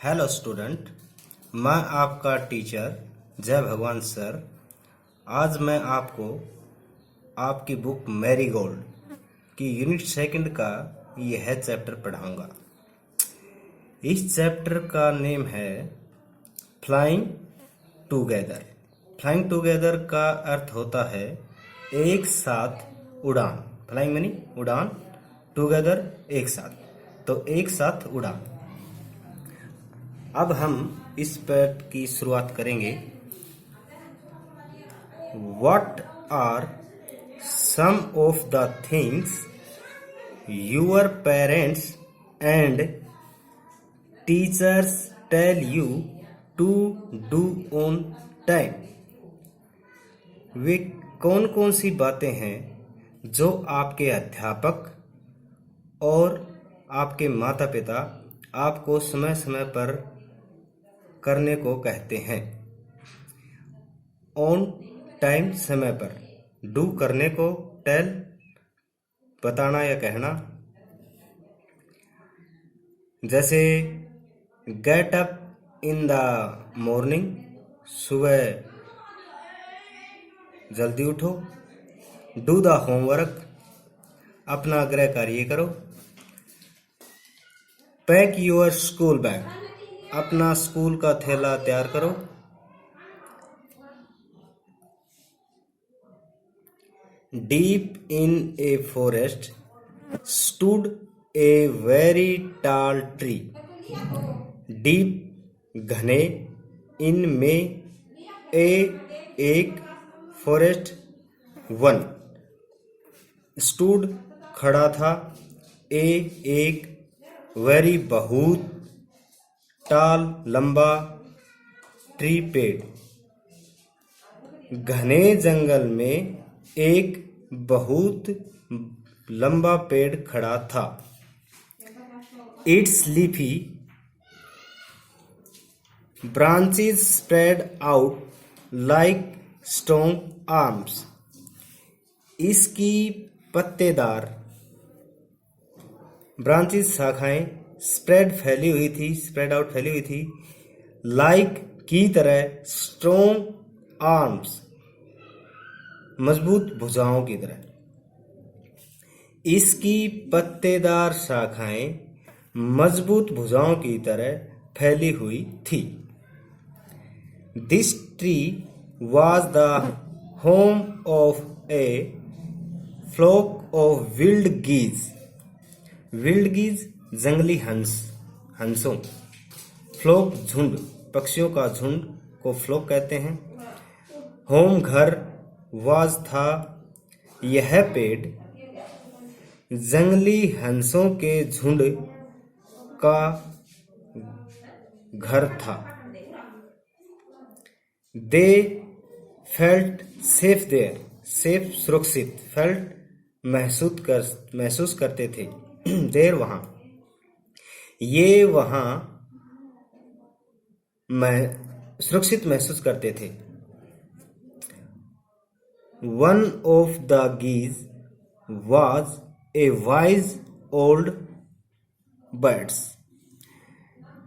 Hello student, मैं आपका teacher जय भगवान सर। आज मैं आपको आपकी बुक मैरीगोल्ड की यूनिट सेकंड का यह चैप्टर पढ़ाऊंगा। इस चैप्टर का नेम है फ्लाइंग टुगेदर। फ्लाइंग टुगेदर का अर्थ होता है एक साथ उड़ान। फ्लाइंग यानी उड़ान, टुगेदर एक साथ, तो एक साथ उड़ान। अब हम इस पाठ की शुरुआत करेंगे। What are some of the things your parents and teachers tell you to do on time? वे कौन कौन सी बातें हैं जो आपके अध्यापक और आपके माता पिता आपको समय समय पर करने को कहते हैं। ऑन टाइम, समय पर। डू, करने को। टेल, बताना या कहना। जैसे get up in the morning, सुबह जल्दी उठो। डू द होमवर्क, अपना गृह कार्य करो। पैक योर स्कूल बैग, अपना स्कूल का थैला तैयार करो। Deep in a forest stood a very tall tree. Deep, घने। इन में, ए एक, फॉरेस्ट वन। स्टूड, खड़ा था। ए एक, वेरी बहुत, टाल लंबा, ट्री पेड़। घने जंगल में एक बहुत लंबा पेड़ खड़ा था। It's leafy branches spread out like strong arms. इसकी पत्तेदार ब्रांचेस, शाखाएं, स्प्रेड फैली हुई थी, स्प्रेड आउट फैली हुई थी, लाइक की तरह, स्ट्रॉन्ग आर्म्स मजबूत भुजाओं की तरह। इसकी पत्तेदार शाखाएं मजबूत भुजाओं की तरह फैली हुई थी। This tree was the home of a flock of wild geese. wild geese, जंगली हंसों। फ्लोक, झुंड, पक्षियों का झुंड को फ्लोक कहते हैं। होम, घर। वाज, था। यह पेड़ जंगली हंसों के झुंड का घर था। They felt safe there, safe सुरक्षित, फेल्ट महसूस करते थे, देर वहां, ये वहां सुरक्षित महसूस करते थे। One of the geese was a wise old birds.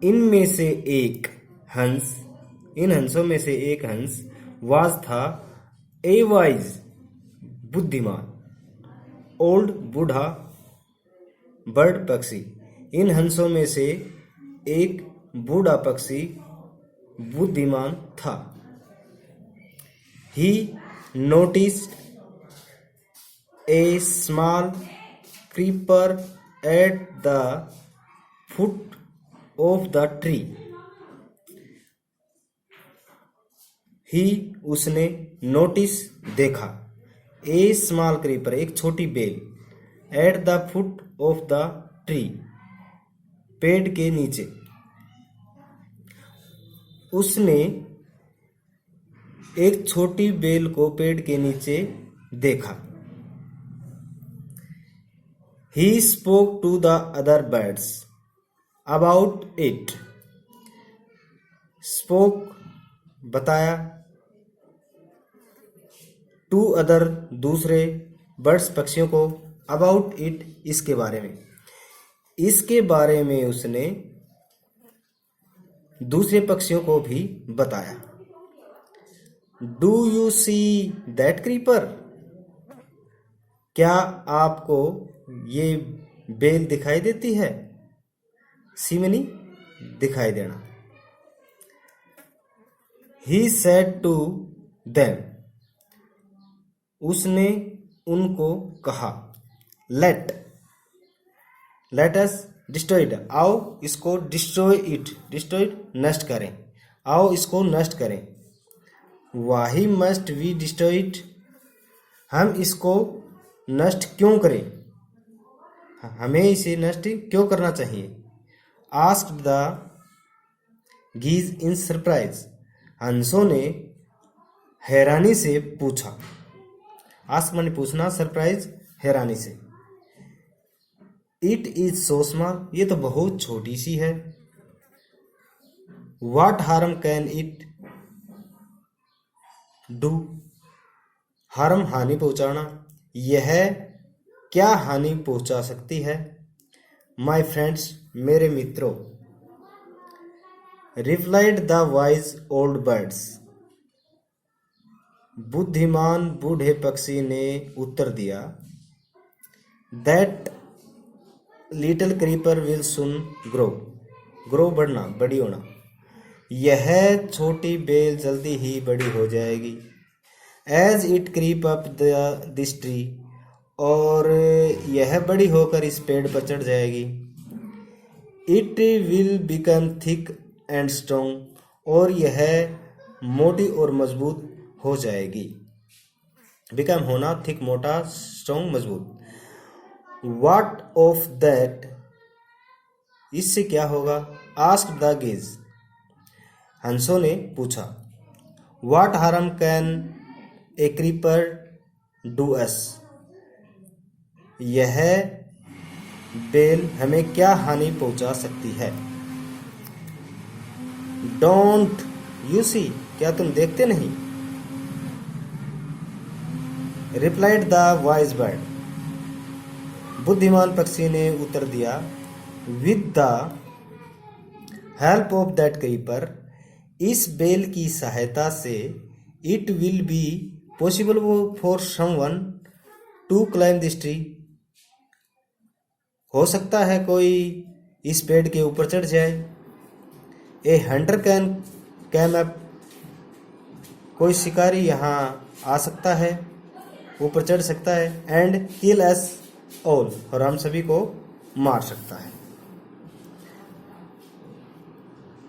इनमें से एक हंस, इन हंसों में से एक हंस, was था, a wise, बुद्धिमान, old, बूढ़ा, बर्ड, पक्षी। इन हंसों में से एक बूढ़ा पक्षी बुद्धिमान था। He noticed a small creeper at the foot of the tree. He, उसने, notice, देखा, a small creeper, एक छोटी bell, at the foot of the tree, पेड़ के नीचे। उसने एक छोटी बेल को पेड़ के नीचे देखा। He spoke to the other birds about it. Spoke, बताया, to other, दूसरे, birds, पक्षियों को, about it, इसके बारे में। इसके बारे में उसने दूसरे पक्षियों को भी बताया। Do you see that creeper? क्या आपको ये बेल दिखाई देती है? सी मनी दिखाई देना। ही सेड टू देम, उसने उनको कहा। लेट अस डिस्ट्रॉय इट, आओ इसको डिस्ट्रॉय इट नष्ट करें, आओ इसको नष्ट करें। वाही मस्ट वी डिस्ट्रॉय इट, हम इसको नष्ट क्यों करें, हमें इसे नष्ट क्यों करना चाहिए। आस्क्ड द गीज इन सरप्राइज, हंसों ने हैरानी से पूछा। आस्क माने पूछना, सरप्राइज हैरानी से। इट इज सो स्मॉल, ये तो बहुत छोटी सी है। What harm can it do, harm हानि पहुंचाना, यह क्या हानि पहुंचा सकती है। माय फ्रेंड्स, मेरे मित्रों। Replied the wise old birds, बुद्धिमान बूढ़े पक्षी ने उत्तर दिया। That little creeper will soon grow बढ़ना, बड़ी होना, यह छोटी बेल जल्दी ही बड़ी हो जाएगी। As it creep up this tree, और यह बड़ी होकर इस पेड़ पर चढ़ जाएगी। It will become thick and strong, और यह मोटी और मजबूत हो जाएगी। बिकम होना, थिक मोटा, स्ट्रॉन्ग मजबूत। व्हाट ऑफ दैट, इससे क्या होगा। आस्क्ड द गेज, हंसों ने पूछा। What harm can a creeper do us, यह बेल हमें क्या हानि पहुंचा सकती है। डोंट यू सी, क्या तुम देखते नहीं। रिप्लाइड द वाइज बर्ड, बुद्धिमान पक्षी ने उत्तर दिया। With the help of that creeper, इस बेल की सहायता से it will be possible for someone to climb this tree, हो सकता है कोई इस पेड़ के ऊपर चढ़ जाए। ए हंटर कैन कैम अप, कोई शिकारी यहाँ आ सकता है, ऊपर चढ़ सकता है। एंड किल अस ऑल, और हम सभी को मार सकता है।